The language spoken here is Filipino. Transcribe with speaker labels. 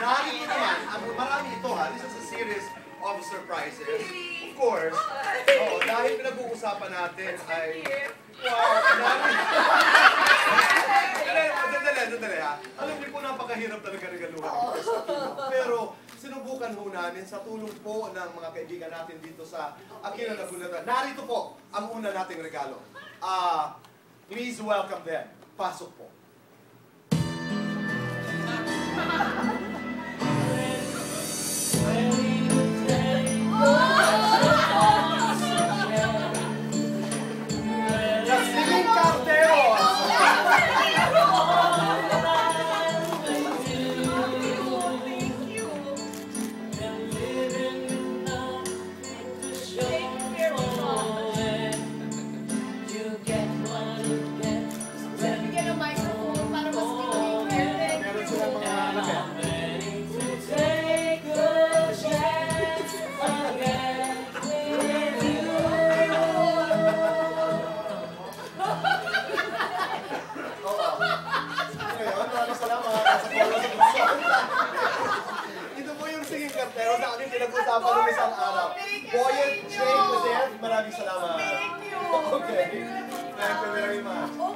Speaker 1: Narito naman, marami ito ha. This is a series of surprises. Of course. Oo, dahil pinag-uusapan natin ay... Wow, Sandali ha. Alam niyo po, napakahirap talaga regaluhan. Pero sinubukan ho namin sa tulong po ng mga kaibigan natin dito sa Aquino Nabunatan. Narito po ang una nating regalo. Please welcome them. Pasok po. Ito po yung singing kartero na aming pinag-usapan ng isang araw. Boyet J. Joseph, maraming salamat.
Speaker 2: Thank you.
Speaker 1: Okay. Thank you very much.